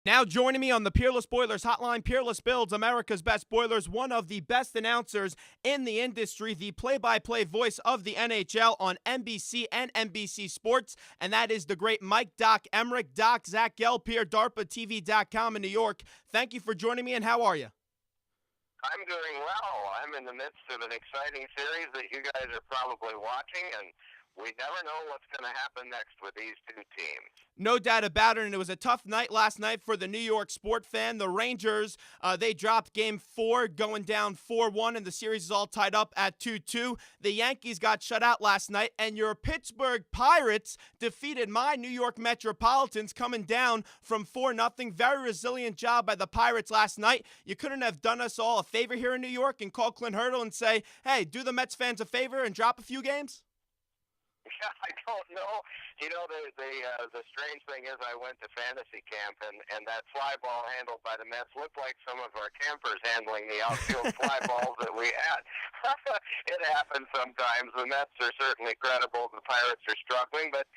Now joining me on the Peerless Boilers hotline, Peerless Builds, America's Best Boilers, one of the best announcers in the industry, the play-by-play voice of the NHL on NBC and NBC Sports, and that is the great Mike Doc Emrick. Doc, Zach Gelb here, DARPATV.com in New York. Thank you for joining me, and how are you? I'm doing well. I'm in the midst of an exciting series that you guys are probably watching, and we never know what's going to happen next with these two teams. No doubt about it, and it was a tough night last night for the New York sport fan. The Rangers, they dropped Game 4, going down 4-1, and the series is all tied up at 2-2. The Yankees got shut out last night, and your Pittsburgh Pirates defeated my New York Metropolitans, coming down from 4-0. Very resilient job by the Pirates last night. You couldn't have done us all a favor here in New York and call Clint Hurdle and say, hey, do the Mets fans a favor and drop a few games? Yeah, I don't know. You know, the strange thing is I went to fantasy camp, and that fly ball handled by the Mets looked like some of our campers handling the outfield fly balls that we had. It happens sometimes. The Mets are certainly credible. The Pirates are struggling, but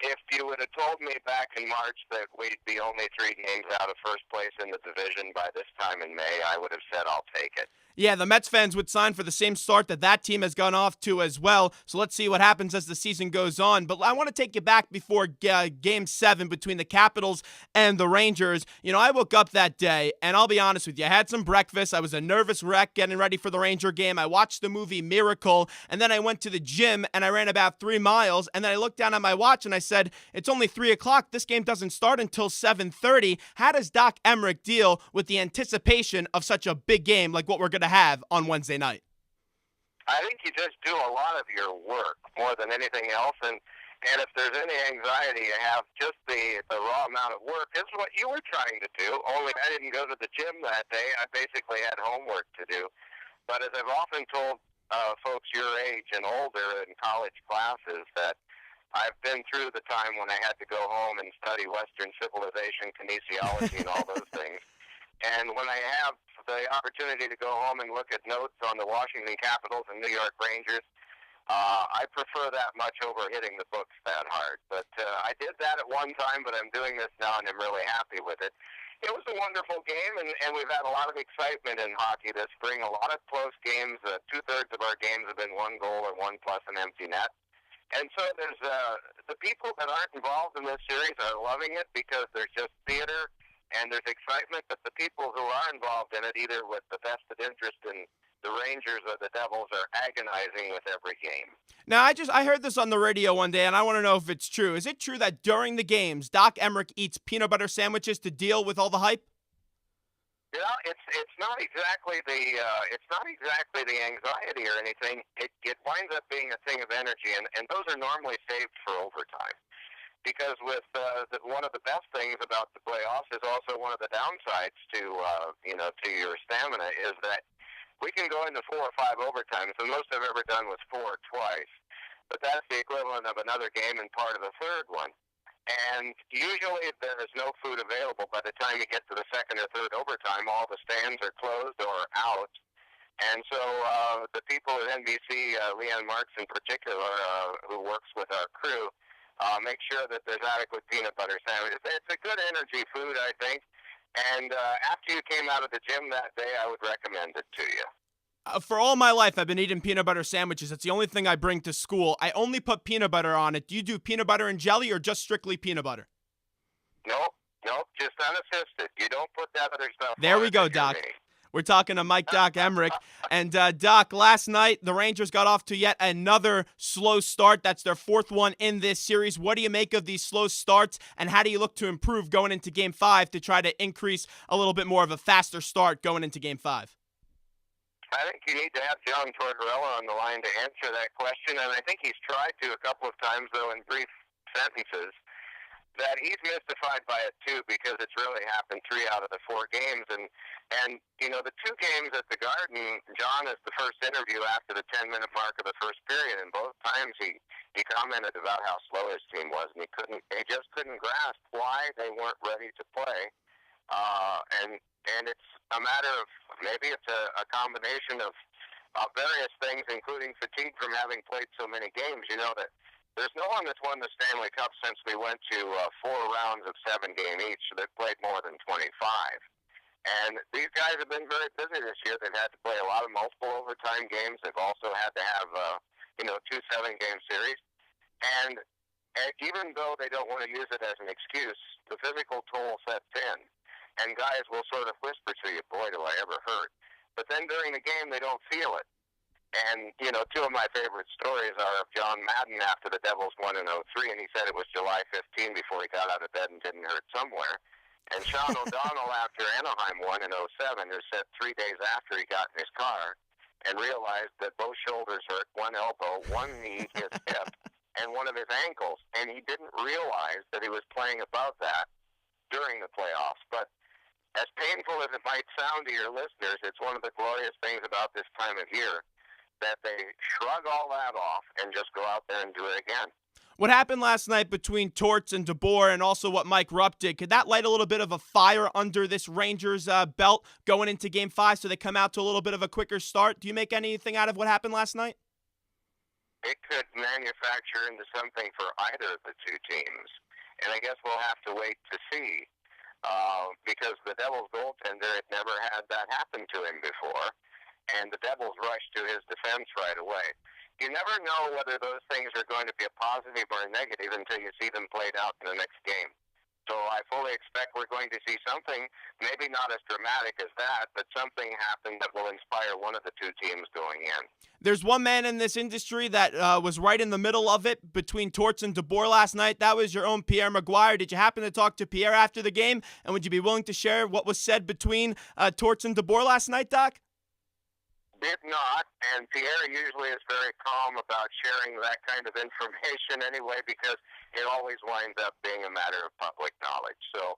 if you would have told me back in March that we'd be only 3 games out of first place in the division by this time in May, I would have said I'll take it. Yeah, the Mets fans would sign for the same start that team has gone off to as well. So let's see what happens as the season goes on. But I want to take you back before Game 7 between the Capitals and the Rangers. You know, I woke up that day, and I'll be honest with you, I had some breakfast. I was a nervous wreck getting ready for the Ranger game. I watched the movie Miracle, and then I went to the gym, and I ran about 3 miles. And then I looked down at my watch, and I said, it's only 3 o'clock. This game doesn't start until 7:30. How does Doc Emrick deal with the anticipation of such a big game like what we're going to have on Wednesday night? I think you just do a lot of your work more than anything else, and if there's any anxiety you have, just the raw amount of work is what you were trying to do, only I didn't go to the gym that day. I basically had homework to do. But as I've often told folks your age and older in college classes, that I've been through the time when I had to go home and study Western civilization, kinesiology, and all those things. And when I have the opportunity to go home and look at notes on the Washington Capitals and New York Rangers, I prefer that much over hitting the books that hard. But I did that at one time, but I'm doing this now, and I'm really happy with it. It was a wonderful game, and we've had a lot of excitement in hockey this spring, a lot of close games. 2/3 of our games have been 1 goal or 1 plus an empty net. And so there's the people that aren't involved in this series are loving it because there's just theater and there's excitement, but the people who are involved in it, either with the vested interest in the Rangers or the Devils, are agonizing with every game. Now, I heard this on the radio one day, and I want to know if it's true. Is it true that during the games, Doc Emrick eats peanut butter sandwiches to deal with all the hype? Yeah, it's not exactly the anxiety or anything. It winds up being a thing of energy, and those are normally saved for overtime. Because with one of the best things about the playoffs is also one of the downsides to your stamina is that we can go into 4 or 5 overtimes. The most I've ever done was 4 twice, but that's the equivalent of another game and part of the third one. And usually there is no food available by the time you get to the second or third overtime. All the stands are closed or out. And so the people at NBC, Leanne Marks in particular, who works with our crew, make sure that there's adequate peanut butter sandwiches. It's a good energy food, I think. And after you came out of the gym that day, I would recommend it to you. For all my life, I've been eating peanut butter sandwiches. That's the only thing I bring to school. I only put peanut butter on it. Do you do peanut butter and jelly or just strictly peanut butter? Nope, just unassisted. You don't put that other stuff there on we go, Doc. We're talking to Mike Doc Emrick. And, Doc, last night, the Rangers got off to yet another slow start. That's their 4th one in this series. What do you make of these slow starts, and how do you look to improve going into Game 5 to try to increase a little bit more of a faster start going into Game 5? I think you need to have John Tortorella on the line to answer that question, and I think he's tried to a couple of times, though, in brief sentences. That he's mystified by it too, because it's really happened 3 out of the 4 games, and you know, the 2 games at the Garden, John is the first interview after the 10-minute mark of the first period, and both times he commented about how slow his team was, and he just couldn't grasp why they weren't ready to play, and it's a matter of maybe it's a combination of various things, including fatigue from having played so many games. You know that There's no one that's won the Stanley Cup since we went to 4 rounds of 7-game each that played more than 25. And these guys have been very busy this year. They've had to play a lot of multiple overtime games. They've also had to have, 2 7-game series. And even though they don't want to use it as an excuse, the physical toll sets in. And guys will sort of whisper to you, boy, do I ever hurt. But then during the game, they don't feel it. And, 2 of my favorite stories are of John Madden after the Devils won in 03, and he said it was July 15 before he got out of bed and didn't hurt somewhere. And Sean O'Donnell after Anaheim won in 07, who said 3 days after he got in his car and realized that both shoulders hurt, one elbow, one knee, his hip, and one of his ankles. And he didn't realize that he was playing above that during the playoffs. But as painful as it might sound to your listeners, it's one of the glorious things about this time of year that they shrug all that off and just go out there and do it again. What happened last night between Torts and DeBoer and also what Mike Rupp did, could that light a little bit of a fire under this Rangers belt going into Game 5 so they come out to a little bit of a quicker start? Do you make anything out of what happened last night? It could manufacture into something for either of the two teams. And I guess we'll have to wait to see because the Devils goaltender had never had that happen to him before. And the Devils rushed to his defense right away. You never know whether those things are going to be a positive or a negative until you see them played out in the next game. So I fully expect we're going to see something, maybe not as dramatic as that, but something happen that will inspire one of the two teams going in. There's one man in this industry that was right in the middle of it between Torts and DeBoer last night. That was your own Pierre Maguire. Did you happen to talk to Pierre after the game? And would you be willing to share what was said between Torts and DeBoer last night, Doc? Did not, and Pierre usually is very calm about sharing that kind of information anyway because it always winds up being a matter of public knowledge. So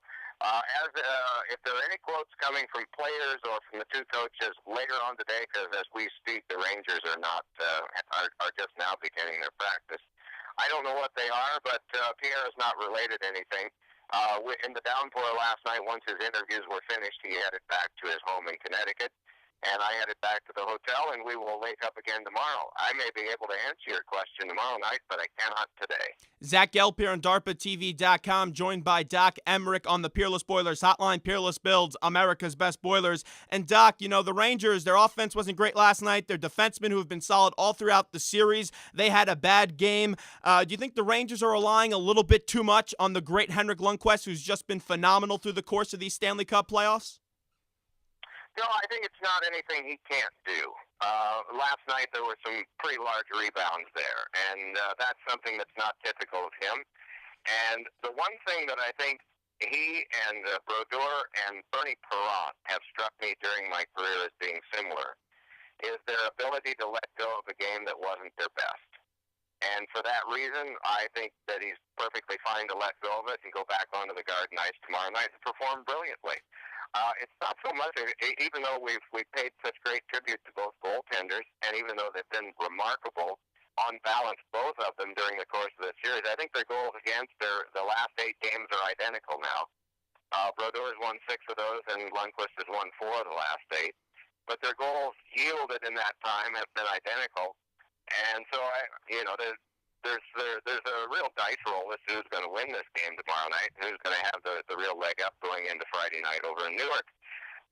if there are any quotes coming from players or from the two coaches later on today, because as we speak, the Rangers are not are just now beginning their practice. I don't know what they are, but Pierre has not related anything. In the downpour last night, once his interviews were finished, he headed back to his home in Connecticut. And I headed back to the hotel, and we will wake up again tomorrow. I may be able to answer your question tomorrow night, but I cannot today. Zach Gelb here on DARPATV.com, joined by Doc Emrick on the Peerless Boilers hotline. Peerless builds America's best boilers. And Doc, the Rangers, their offense wasn't great last night. Their defensemen, who have been solid all throughout the series, they had a bad game. Do you think the Rangers are relying a little bit too much on the great Henrik Lundqvist, who's just been phenomenal through the course of these Stanley Cup playoffs? No, I think it's not anything he can't do. Last night there were some pretty large rebounds there, and that's something that's not typical of him. And the one thing that I think he and Brodeur and Bernie Perrant have struck me during my career as being similar is their ability to let go of a game that wasn't their best. And for that reason, I think that he's perfectly fine to let go of it and go back onto the Garden Ice tomorrow night and perform brilliantly. It's not so much, even though we've paid such great tribute to both goaltenders, and even though they've been remarkable on balance, both of them during the course of the series, I think their goals against the last 8 games are identical now. Brodeur has won 6 of those, and Lundqvist has won 4 of the last 8. But their goals yielded in that time have been identical, and so there's a real dice roll as to who's going to win this game tomorrow night and who's going to have the real leg up going into Friday night over in Newark.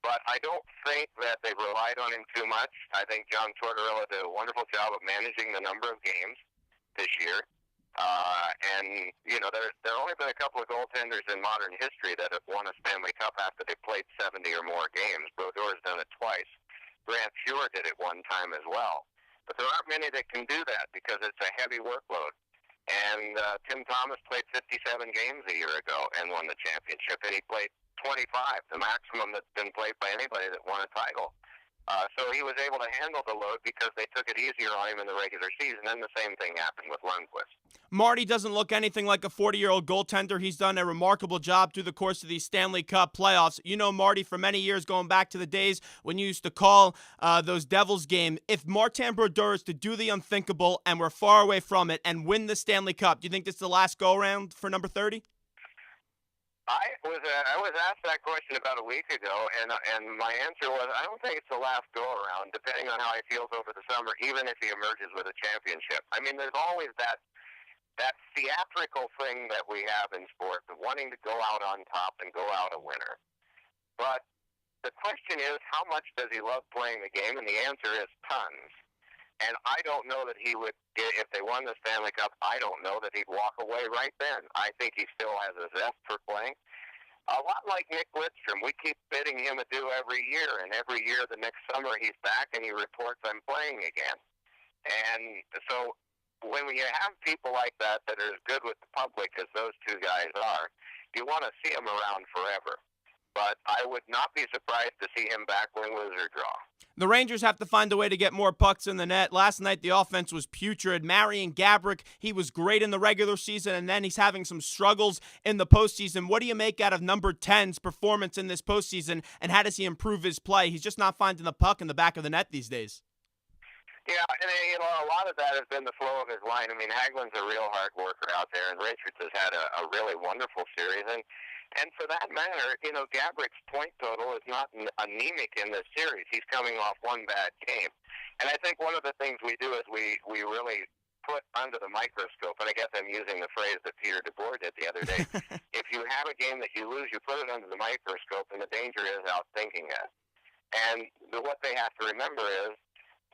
But I don't think that they've relied on him too much. I think John Tortorella did a wonderful job of managing the number of games this year. There have only been a couple of goaltenders in modern history that have won a Stanley Cup after they played 70 or more games. Brodeur's done it twice. Grant Fuhr did it one time as well. But there aren't many that can do that because it's a heavy workload. And Tim Thomas played 57 games a year ago and won the championship, and he played 25, the maximum that's been played by anybody that won a title. So he was able to handle the load because they took it easier on him in the regular season, and the same thing happened with Lundqvist. Marty doesn't look anything like a 40-year-old goaltender. He's done a remarkable job through the course of these Stanley Cup playoffs. You know Marty for many years, going back to the days when you used to call those Devils games. If Martin Brodeur is to do the unthinkable, and we're far away from it, and win the Stanley Cup, do you think this is the last go-around for number 30? I was asked that question about a week ago, and my answer was I don't think it's the last go-around, depending on how he feels over the summer, even if he emerges with a championship. I mean, there's always that that theatrical thing that we have in sports of wanting to go out on top and go out a winner. But the question is, how much does he love playing the game? And the answer is tons. And I don't know that he would, if they won the Stanley Cup, I don't know that he'd walk away right then. I think he still has a zest for playing. A lot like Nick Lidstrom, we keep bidding him adieu every year, and every year the next summer he's back and he reports, I'm playing again. And so when you have people like that that are as good with the public as those two guys are, you want to see them around forever. But I would not be surprised to see him back win, lose, or draw. The Rangers have to find a way to get more pucks in the net. Last night, the offense was putrid. Marian Gaborik, he was great in the regular season, and then he's having some struggles in the postseason. What do you make out of number 10's performance in this postseason, and how does he improve his play? He's just not finding the puck in the back of the net these days. Yeah, and a lot of that has been the flow of his line. I mean, Hagelin's a real hard worker out there, and Richards has had a really wonderful series. And for that matter, Gaborik's point total is not anemic in this series. He's coming off one bad game. And I think one of the things we do is we really put under the microscope, and I guess I'm using the phrase that Peter DeBoer did the other day, if you have a game that you lose, you put it under the microscope, and the danger is outthinking it. And what they have to remember is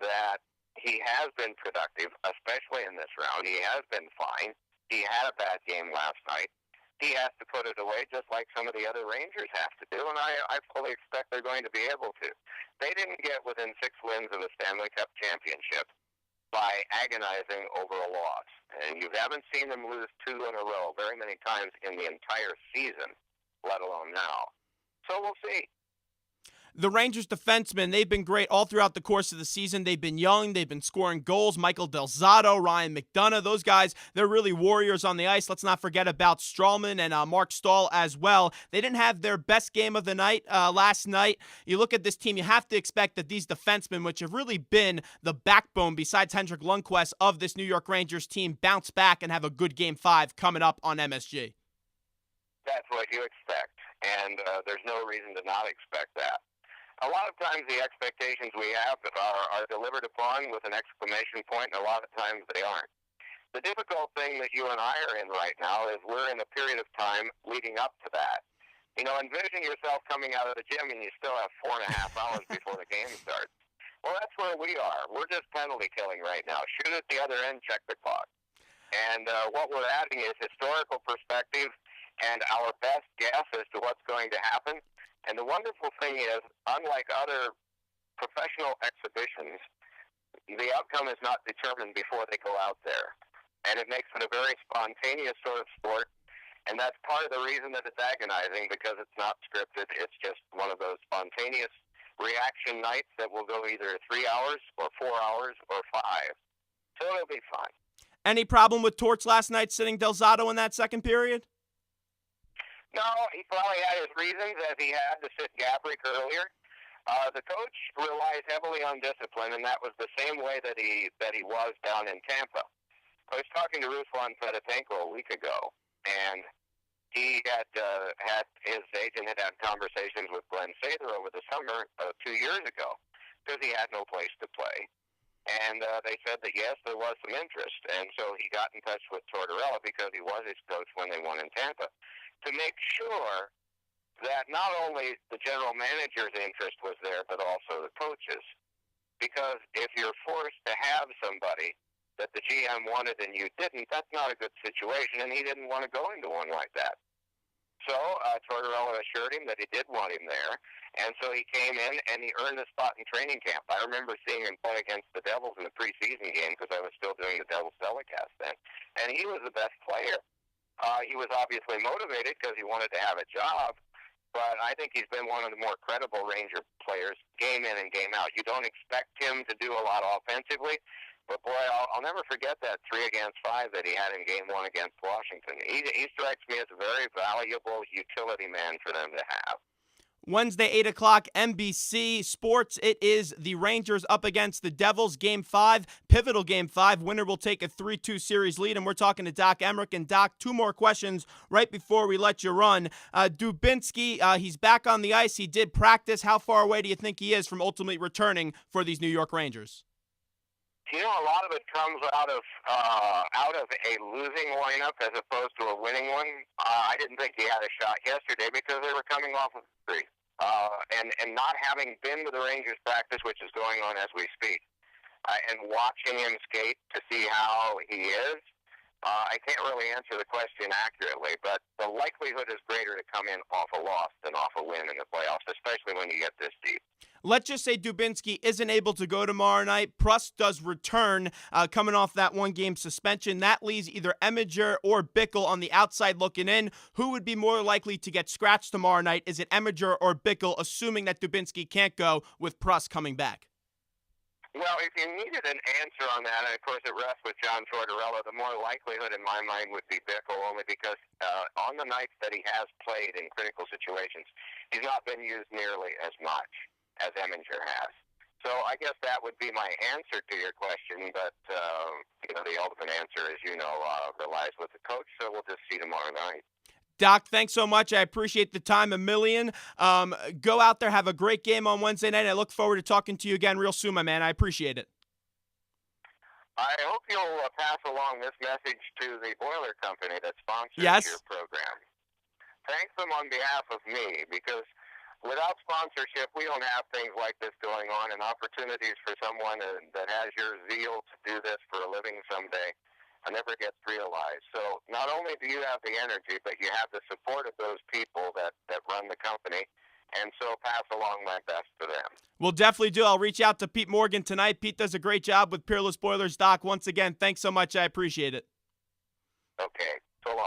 that he has been productive, especially in this round. He has been fine. He had a bad game last night. He has to put it away just like some of the other Rangers have to do, and I fully expect they're going to be able to. They didn't get within 6 wins of the Stanley Cup championship by agonizing over a loss. And you haven't seen them lose 2 in a row very many times in the entire season, let alone now. So we'll see. The Rangers defensemen, they've been great all throughout the course of the season. They've been young. They've been scoring goals. Michael Del Zotto, Ryan McDonough, those guys, they're really warriors on the ice. Let's not forget about Stralman and Mark Stahl as well. They didn't have their best game of the night last night. You look at this team, you have to expect that these defensemen, which have really been the backbone besides Henrik Lundqvist of this New York Rangers team, bounce back and have a good Game 5 coming up on MSG. That's what you expect, and there's no reason to not expect that. A lot of times the expectations we have are delivered upon with an exclamation point, and a lot of times they aren't. The difficult thing that you and I are in right now is we're in a period of time leading up to that. Envision yourself coming out of the gym and you still have 4.5 hours before the game starts. Well, that's where we are. We're just penalty killing right now. Shoot at the other end, check the clock. And what we're adding is historical perspective and our best guess as to what's going to happen. And the wonderful thing is, unlike other professional exhibitions, the outcome is not determined before they go out there. And it makes it a very spontaneous sort of sport. And that's part of the reason that it's agonizing, because it's not scripted. It's just one of those spontaneous reaction nights that will go either 3 hours or 4 hours or 5. So it'll be fun. Any problem with Torts last night sitting Del Zotto in that second period? No, he probably had his reasons, as he had to sit Gaborik earlier. The coach relies heavily on discipline, and that was the same way that he was down in Tampa. I was talking to Ruslan Fedotenko a week ago, and he had his agent had conversations with Glenn Sather over the summer 2 years ago, because he had no place to play. And they said that, yes, there was some interest. And so he got in touch with Tortorella, because he was his coach when they won in Tampa, to make sure that not only the general manager's interest was there, but also the coach's. Because if you're forced to have somebody that the GM wanted and you didn't, that's not a good situation, and he didn't want to go into one like that. So Tortorella assured him that he did want him there, and so he came in and he earned a spot in training camp. I remember seeing him play against the Devils in the preseason game, because I was still doing the Devils telecast then, and he was the best player. He was obviously motivated because he wanted to have a job, but I think he's been one of the more credible Ranger players game in and game out. You don't expect him to do a lot offensively, but boy, I'll never forget that 3 against 5 that he had in Game 1 against Washington. He strikes me as a very valuable utility man for them to have. Wednesday, 8 o'clock, NBC Sports. It is the Rangers up against the Devils. Game 5, pivotal Game 5. Winner will take a 3-2 series lead, and we're talking to Doc Emrick. And Doc, 2 more questions right before we let you run. Dubinsky, he's back on the ice. He did practice. How far away do you think he is from ultimately returning for these New York Rangers? You know, a lot of it comes out of a losing lineup as opposed to a winning one. I didn't think he had a shot yesterday because they were coming off of three, and not having been to the Rangers practice, which is going on as we speak, and watching him skate to see how he is. I can't really answer the question accurately, but the likelihood is greater to come in off a loss than off a win in the playoffs, especially when you get this deep. Let's just say Dubinsky isn't able to go tomorrow night. Prust does return coming off that one-game suspension. That leaves either Eminger or Bickle on the outside looking in. Who would be more likely to get scratched tomorrow night? Is it Eminger or Bickle, assuming that Dubinsky can't go with Prust coming back? Well, if you needed an answer on that, and of course it rests with John Tortorella, the more likelihood in my mind would be Bickle, only because on the nights that he has played in critical situations, he's not been used nearly as much as Eminger has. So I guess that would be my answer to your question, but the ultimate answer, as you know, relies with the coach, so we'll just see tomorrow night. Doc, thanks so much. I appreciate the time a million. Go out there, have a great game on Wednesday night. I look forward to talking to you again real soon, my man. I appreciate it. I hope you'll pass along this message to the boiler company that sponsors your program. Thank them on behalf of me, because without sponsorship, we don't have things like this going on, and opportunities for someone that has your zeal to do this for a living someday never gets realized. So not only do you have the energy, but you have the support of those people that run the company, and so pass along my best to them. We'll definitely do. I'll reach out to Pete Morgan tonight. Pete does a great job with Peerless Boilers. Doc, once again, thanks so much. I appreciate it. Okay. So long.